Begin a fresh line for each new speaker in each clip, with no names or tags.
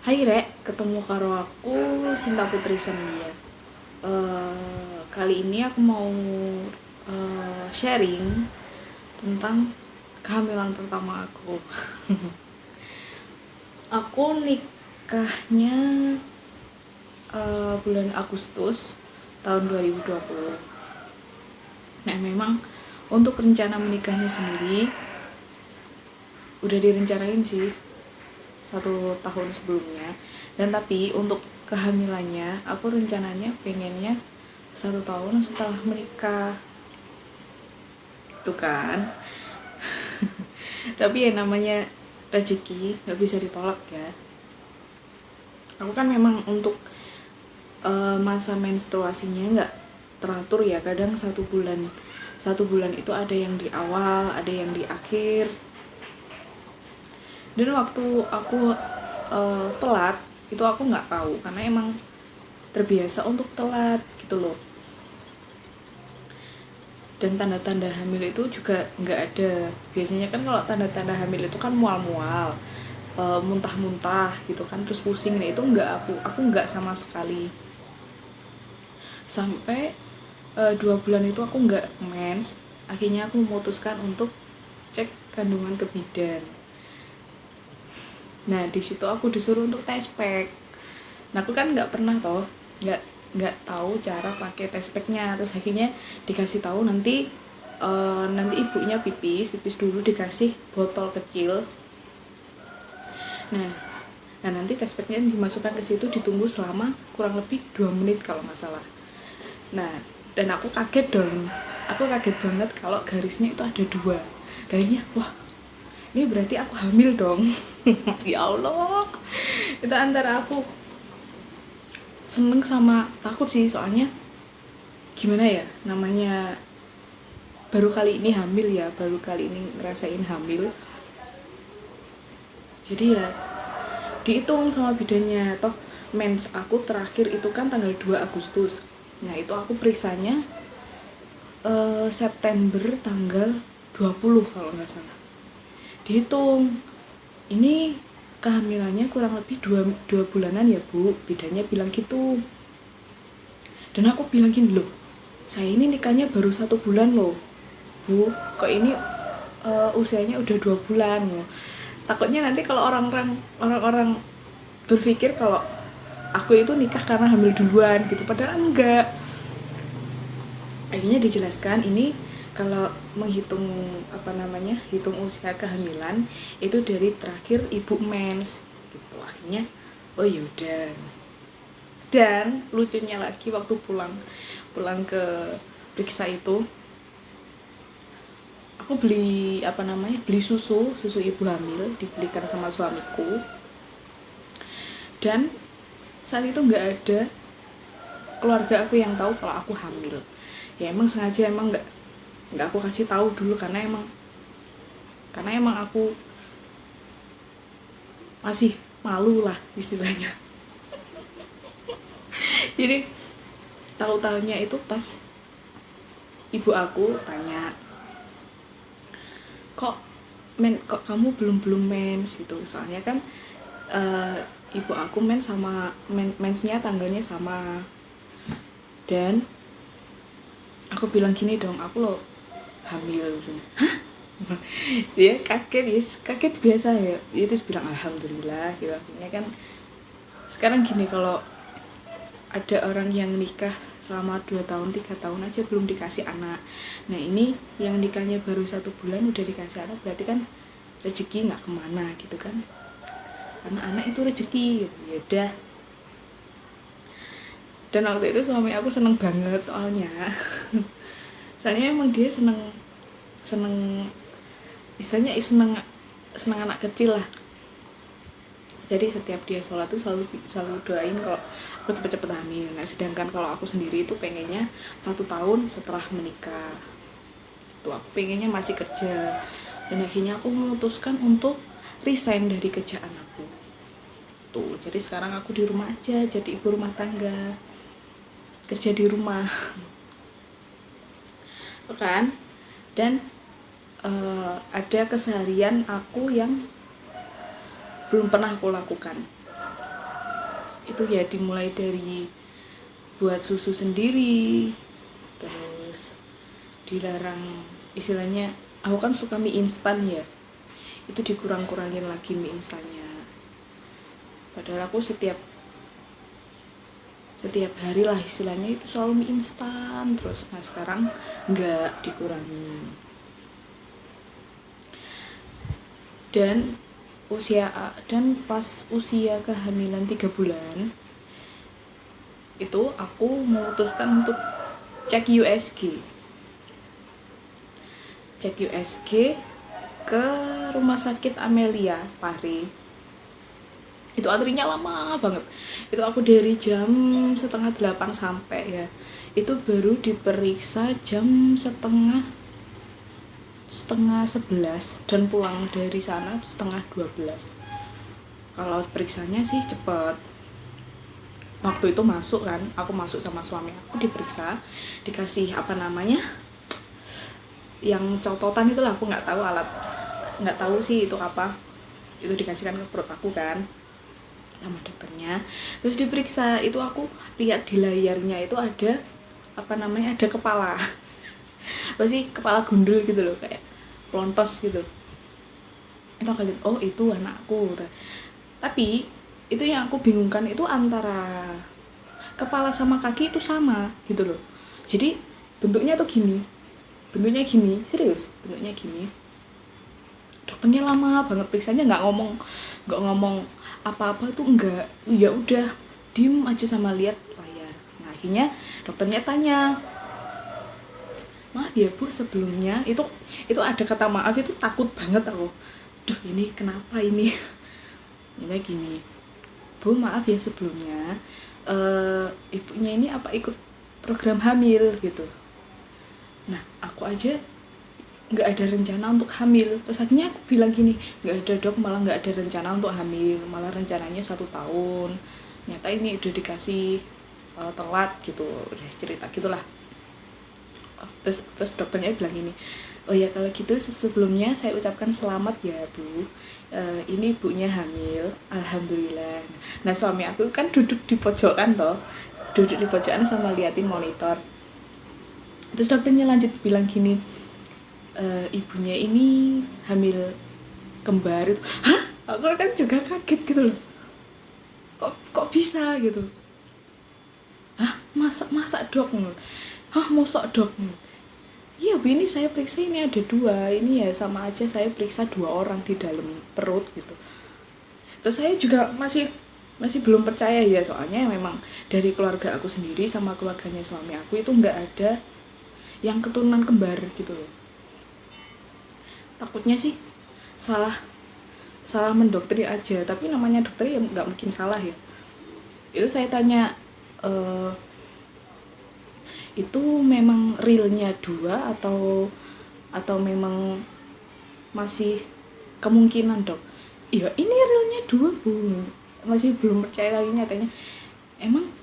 Hai Rek, ketemu karo aku Sinta Putri Sendia. Kali ini aku mau sharing tentang kehamilan pertama aku. Aku nikahnya bulan Agustus tahun 2020. Nah, memang untuk rencana menikahnya sendiri udah direncanain sih 1 tahun sebelumnya, dan tapi untuk kehamilannya aku rencananya pengennya 1 tahun setelah menikah tuh kan. Tapi ya namanya rezeki nggak bisa ditolak ya. Aku kan memang untuk masa menstruasinya nggak teratur ya, kadang 1 bulan itu ada yang di awal, ada yang di akhir. Dan waktu aku telat itu aku nggak tahu, karena emang terbiasa untuk telat gitu loh. Dan tanda-tanda hamil itu juga nggak ada. Biasanya kan kalau tanda-tanda hamil itu kan mual-mual, muntah-muntah gitu kan, terus pusing. Nah itu nggak, aku nggak sama sekali. Sampai 2 bulan itu aku nggak mens. Akhirnya aku memutuskan untuk cek kandungan ke bidan. Nah di situ aku disuruh untuk tes pack. Nah aku kan nggak pernah nggak tahu cara pakai tes packnya. Terus akhirnya dikasih tahu nanti ibunya pipis dulu, dikasih botol kecil. Nah nanti tes packnya dimasukkan ke situ, ditunggu selama kurang lebih 2 menit kalau nggak salah. Nah dan aku kaget banget kalau garisnya itu ada 2. Kayaknya wah, ini berarti aku hamil dong. Ya Allah, itu antara aku seneng sama takut sih, soalnya gimana ya, namanya baru kali ini hamil ya, baru kali ini ngerasain hamil. Jadi ya dihitung sama bidannya, toh mens aku terakhir itu kan tanggal 2 Agustus. Nah itu aku periksanya September tanggal 20 kalau nggak salah. Dihitung, ini kehamilannya kurang lebih 2 bulanan ya Bu, bidannya bilang gitu. Dan aku bilang gini, loh saya ini nikahnya baru 1 bulan loh Bu, kok ini usianya udah 2 bulan loh. Takutnya nanti kalau orang-orang berpikir kalau aku itu nikah karena hamil duluan gitu, padahal enggak. Akhirnya dijelaskan ini kalau menghitung hitung usia kehamilan itu dari terakhir ibu mens gitu. Akhirnya oh yaudah. Dan lucunya lagi, waktu pulang ke periksa itu, aku beli beli susu ibu hamil, dibelikan sama suamiku. Dan saat itu nggak ada keluarga aku yang tahu kalau aku hamil. Ya emang sengaja nggak aku kasih tahu dulu, karena emang aku masih malu lah istilahnya. Jadi tahu-tahunya itu pas ibu aku tanya, kok kamu belum mens gitu. Soalnya kan ibu aku mensnya tanggalnya sama. Dan aku bilang gini dong, aku loh hamil misalnya. Hah? Dia kaget biasa ya. Dia terus bilang alhamdulillah gitu. Akhirnya kan sekarang gini, kalau ada orang yang nikah selama 2 tahun 3 tahun aja belum dikasih anak. Nah ini yang nikahnya baru 1 bulan udah dikasih anak, berarti kan rezeki nggak kemana gitu kan, karena anak itu rezeki. Ya udah. Dan waktu itu suami aku seneng banget soalnya emang dia seneng istilahnya seneng anak kecil lah. Jadi setiap dia sholat tuh selalu doain kalau aku cepet-cepet hamil. Nah sedangkan kalau aku sendiri itu pengennya 1 tahun setelah menikah tuh, aku pengennya masih kerja. Dan akhirnya aku memutuskan untuk resign dari kerjaan aku tuh. Jadi sekarang aku di rumah aja, jadi ibu rumah tangga, kerja di rumah. Kan? Dan ada keseharian aku yang belum pernah aku lakukan. itu ya dimulai dari buat susu sendiri, terus dilarang, istilahnya aku kan suka mie instan ya, itu dikurang-kurangin lagi mie instannya. Padahal aku setiap hari lah istilahnya itu selalu mie instan terus. Nah sekarang nggak, dikurangi. Dan pas usia kehamilan 3 bulan itu aku memutuskan untuk cek USG ke rumah sakit Amelia Pare. Itu antrinya lama banget. Itu aku dari jam 7:30 sampai ya. Itu baru diperiksa jam setengah 11 dan pulang dari sana 11:30. Kalau periksanya sih cepet. Waktu itu aku masuk sama suami aku, diperiksa, dikasih yang cototan itulah, aku nggak tahu sih itu apa. Itu dikasihkan ke perut aku kan sama dokternya. Terus diperiksa, itu aku lihat di layarnya itu ada ada kepala kepala gundul gitu loh, kayak pelontos gitu. Itu aku lihat, oh itu anakku. Tapi itu yang aku bingungkan itu antara kepala sama kaki itu sama gitu loh. Jadi bentuknya gini, serius, bentuknya gini. Dokternya lama banget periksanya, nggak ngomong apa-apa tuh, enggak. Ya udah, diem aja sama lihat layar. Nah akhirnya dokternya tanya, maaf ya Bu, sebelumnya itu ada kata maaf, itu takut banget aku. Duh ini kenapa ini? Ini gini, Bu maaf ya sebelumnya, ibunya ini apa ikut program hamil gitu. Nah aku aja nggak ada rencana untuk hamil. Terus akhirnya aku bilang gini, nggak ada dok, malah nggak ada rencana untuk hamil, malah rencananya 1 tahun. Nyata ini udah dikasih telat gitu, udah cerita gitulah. Terus dokternya bilang gini, oh ya kalau gitu sebelumnya saya ucapkan selamat ya Bu, ini ibunya hamil, alhamdulillah. Nah suami aku kan duduk di pojokan sama liatin monitor. Terus dokternya lanjut bilang gini, ibunya ini hamil kembar. Itu hah, aku kan juga kaget gitu loh, kok bisa gitu. Hah, masa dok? Hah, masa dok? Iya Bu, ini saya periksa ini ada 2, ini ya sama aja saya periksa 2 orang di dalam perut gitu. Terus saya juga masih belum percaya ya, soalnya memang dari keluarga aku sendiri sama keluarganya suami aku itu nggak ada yang keturunan kembar gitu loh. Takutnya sih salah mendoktrin aja, tapi namanya dokter ya nggak mungkin salah ya. Itu saya tanya, itu memang realnya 2 atau memang masih kemungkinan dok? Iya ini realnya 2 Bu, masih belum percaya lagi. Nyatanya emang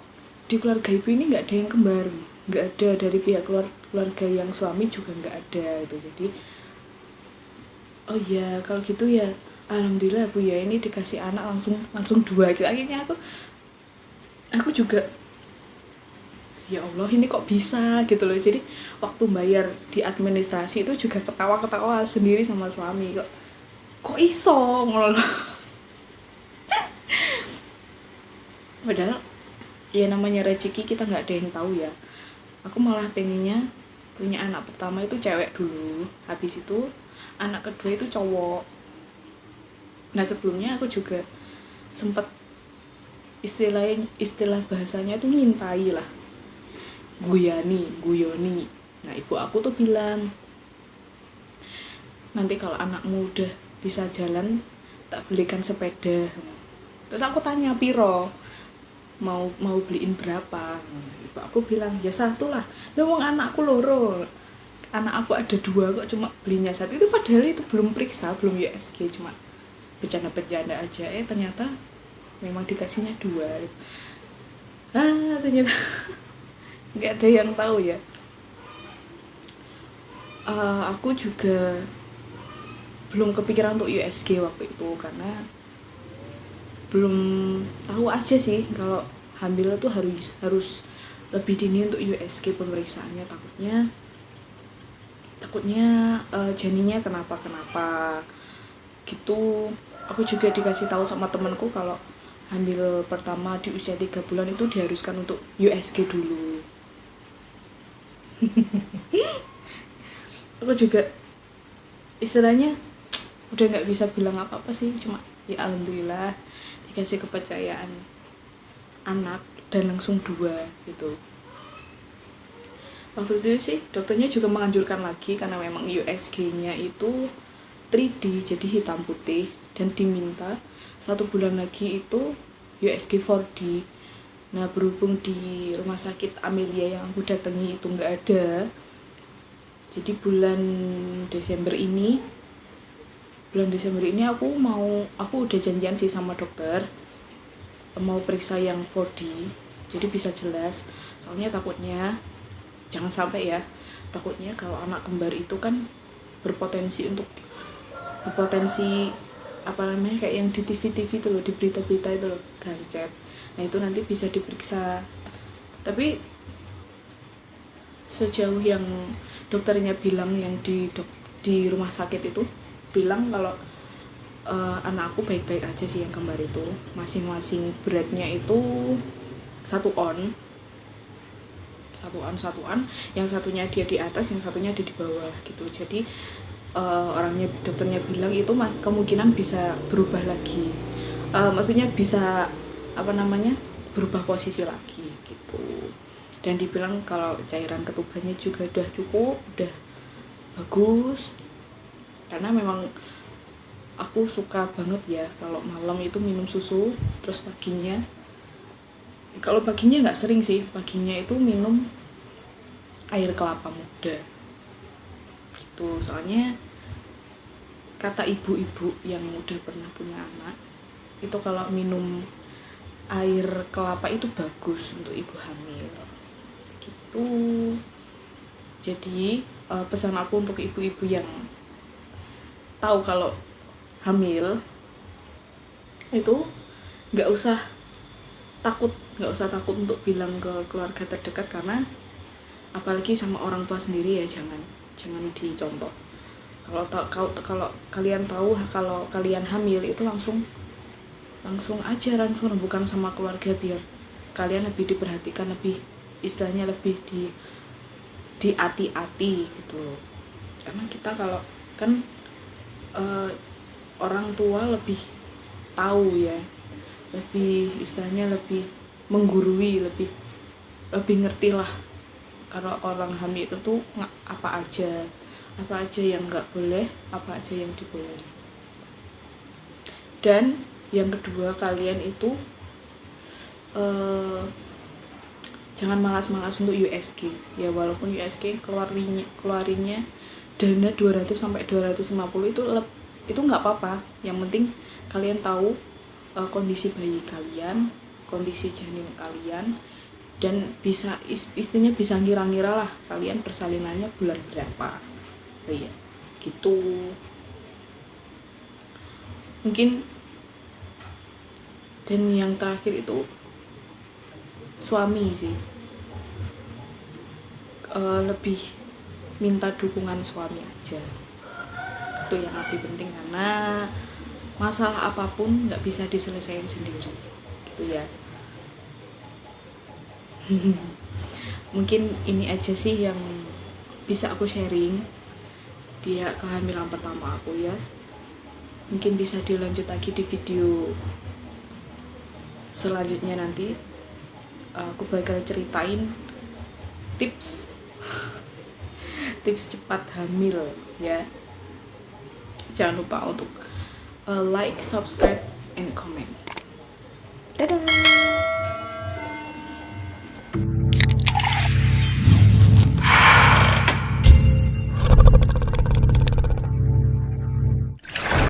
di keluarga ibu ini nggak ada yang kembar, nggak ada, dari pihak keluarga yang suami juga nggak ada itu. Jadi oh iya kalau gitu ya alhamdulillah Bu ya, ini dikasih anak langsung 2 gitu. Akhirnya aku juga ya Allah ini kok bisa gitu loh. Jadi waktu bayar di administrasi itu juga ketawa sendiri sama suami, kok iso ngono loh. Padahal ya namanya rezeki kita nggak ada yang tahu ya. Aku malah pengennya punya anak pertama itu cewek dulu, habis itu anak kedua itu cowok. Nah sebelumnya aku juga sempat istilah bahasanya tuh ngintai lah, guyoni. Nah ibu aku tuh bilang, nanti kalau anakmu udah bisa jalan tak belikan sepeda. Terus aku tanya piro, mau beliin berapa? Ibu aku bilang ya 1 lah. Wong anakku loro, anak aku ada 2 kok cuma belinya 1. Itu padahal itu belum periksa, belum USG, cuma bercanda aja. Ternyata memang dikasihnya 2. Ternyata nggak ada yang tahu ya. Aku juga belum kepikiran untuk USG waktu itu, karena belum tahu aja sih kalau hamil tuh harus lebih dini untuk USG pemeriksaannya, takutnya janinnya kenapa gitu. Aku juga dikasih tahu sama temanku kalau hamil pertama di usia 3 bulan itu diharuskan untuk USG dulu. Aku juga istilahnya udah nggak bisa bilang apa-apa sih, cuma ya alhamdulillah dikasih kepercayaan anak dan langsung 2 gitu. Waktu itu sih dokternya juga menganjurkan lagi karena memang USG-nya itu 3D, jadi hitam putih, dan diminta 1 bulan lagi itu USG 4D. Nah berhubung di rumah sakit Amelia yang aku datangi itu nggak ada, jadi bulan Desember ini aku udah janjian sih sama dokter mau periksa yang 4D, jadi bisa jelas. Soalnya takutnya jangan sampai ya, takutnya kalau anak kembar itu kan berpotensi apa namanya, kayak yang di TV itu loh, di berita-berita itu loh, gancet. Nah itu nanti bisa diperiksa. Tapi sejauh yang dokternya bilang, yang di rumah sakit itu bilang kalau anakku baik-baik aja sih yang kembar itu. Masing-masing beratnya itu 1 on, yang satunya dia di atas, yang satunya ada di bawah gitu. Jadi dokternya bilang itu kemungkinan bisa berubah lagi, maksudnya bisa berubah posisi lagi gitu. Dan dibilang kalau cairan ketubannya juga udah cukup, udah bagus, karena memang aku suka banget ya kalau malam itu minum susu, terus paginya nggak sering sih, paginya itu minum air kelapa muda gitu. Soalnya kata ibu-ibu yang udah pernah punya anak itu kalau minum air kelapa itu bagus untuk ibu hamil gitu. Jadi pesan aku untuk ibu-ibu yang tahu kalau hamil itu nggak usah takut untuk bilang ke keluarga terdekat, karena apalagi sama orang tua sendiri ya jangan dicontoh. Kalau kalian tahu kalau kalian hamil itu langsung bukan sama keluarga, biar kalian lebih diperhatikan, lebih istilahnya lebih hati-hati gitu loh. Karena kita kalau kan orang tua lebih tahu ya, lebih istilahnya lebih menggurui, lebih ngerti lah kalau orang hamil itu tuh apa aja yang nggak boleh, apa aja yang diboleh. Dan yang kedua, kalian itu jangan malas-malas untuk USG ya, walaupun USG keluarinnya dana 200 sampai 250 itu nggak apa-apa. Yang penting kalian tahu kondisi bayi kalian, kondisi janin kalian, dan bisa istrinya bisa ngira-ngira lah kalian persalinannya bulan berapa. Iya gitu. Mungkin. Dan yang terakhir itu suami sih, lebih minta dukungan suami aja, itu yang lebih penting, karena masalah apapun nggak bisa diselesaikan sendiri gitu ya. Mungkin ini aja sih yang bisa aku sharing dia kehamilan pertama aku ya. Mungkin bisa dilanjut lagi di video selanjutnya, nanti aku bakal ceritain tips cepat hamil ya. Jangan lupa untuk like, subscribe, and comment. Dadah.